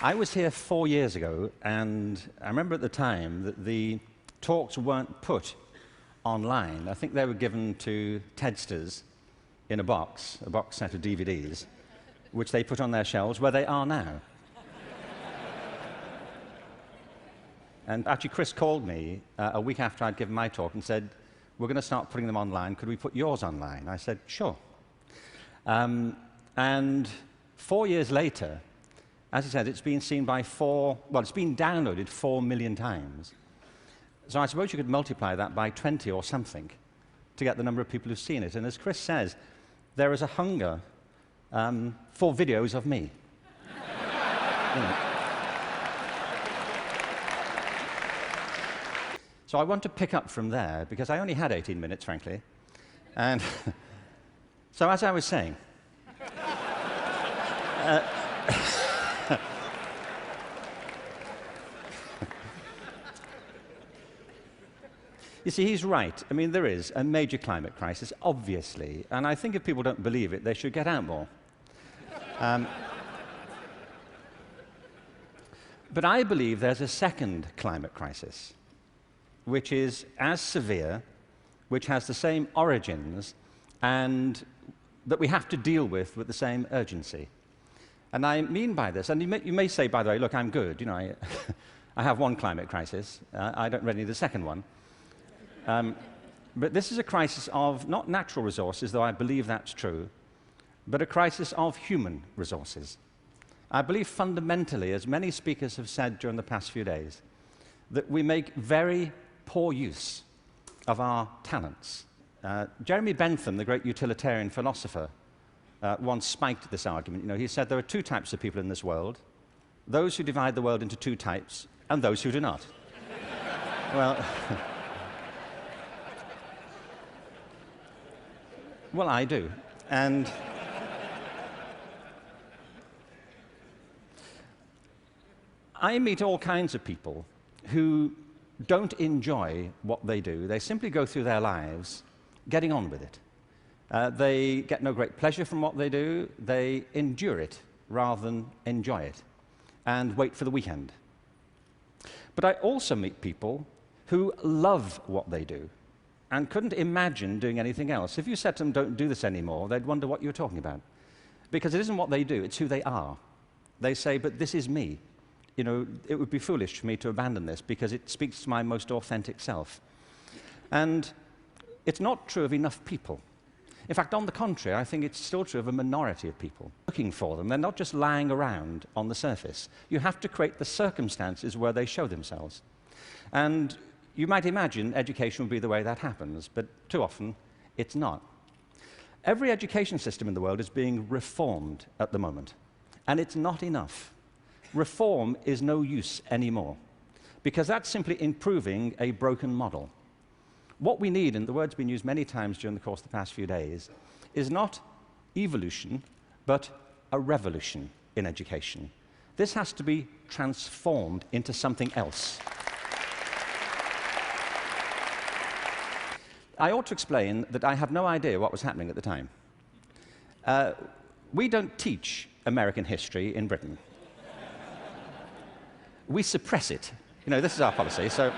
I was here 4 years ago, and I remember at the time that the talks weren't put online. I think they were given to TEDsters in a box set of DVDs, which they put on their shelves, where they are now. And actually, Chris called me a week after I'd given my talk and said, "We're going to start putting them online. Could we put yours online?" I said, "Sure." And 4 years later, as he said, it's been seen by it's been downloaded 4 million times. So I suppose you could multiply that by 20 or something to get the number of people who've seen it. And as Chris says, there is a hunger for videos of me. You know. So I want to pick up from there, because I only had 18 minutes, frankly. And so as I was saying, you see, he's right. I mean, there is a major climate crisis, obviously, and I think if people don't believe it, they should get out more. But I believe there's a second climate crisis, which is as severe, which has the same origins, and that we have to deal with the same urgency. And I mean by this, and you may say, by the way, look, I'm good. You know, I have one climate crisis. I don't really need a second one. But this is a crisis of not natural resources, though I believe that's true, but a crisis of human resources. I believe fundamentally, as many speakers have said during the past few days, that we make very poor use of our talents. Jeremy Bentham, the great utilitarian philosopher, once spiked this argument. You know, he said there are two types of people in this world: those who divide the world into two types, and those who do not. Well, well, I do. And I meet all kinds of people who don't enjoy what they do. They simply go through their lives getting on with it. They get no great pleasure from what they do. They endure it rather than enjoy it and wait for the weekend. But I also meet people who love what they do and couldn't imagine doing anything else. If you said to them, "Don't do this anymore," they'd wonder what you were talking about. Because it isn't what they do, it's who they are. They say, "But this is me. You know, it would be foolish for me to abandon this because it speaks to my most authentic self." And it's not true of enough people. In fact, on the contrary, I think it's still true of a minority of people. Looking for them, they're not just lying around on the surface. You have to create the circumstances where they show themselves. And you might imagine education would be the way that happens, but too often it's not. Every education system in the world is being reformed at the moment, and it's not enough. Reform is no use anymore, because that's simply improving a broken model. What we need, and the word's been used many times during the course of the past few days, is not evolution, but a revolution in education. This has to be transformed into something else. I ought to explain that I have no idea what was happening at the time. We don't teach American history in Britain. We suppress it. You know, this is our policy. So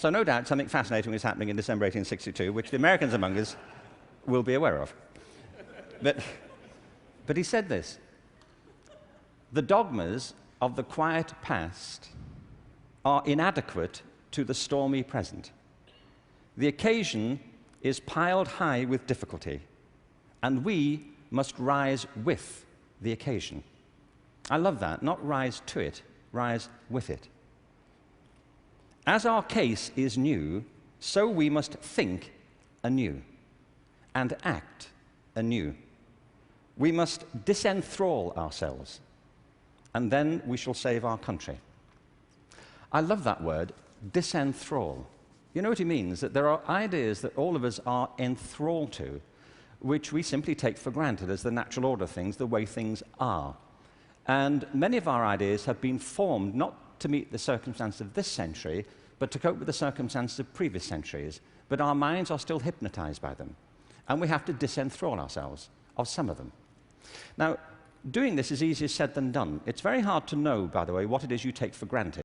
no doubt something fascinating was happening in December 1862, which the Americans among us will be aware of. But he said this: "The dogmas of the quiet past are inadequate to the stormy present. The occasion is piled high with difficulty, and we must rise with the occasion." I love that. Not rise to it, rise with it. As our case is new, so we must think anew and act anew. We must disenthrall ourselves, and then we shall save our country. I love that word, disenthrall. You know what he means? That there are ideas that all of us are enthralled to, which we simply take for granted as the natural order of things, the way things are. And many of our ideas have been formed not to meet the circumstances of this century, but to cope with the circumstances of previous centuries. But our minds are still hypnotized by them, and we have to disenthrall ourselves of some of them. Now, Doing this is easier said than done. It's very hard to know, by the way, what it is you take for granted.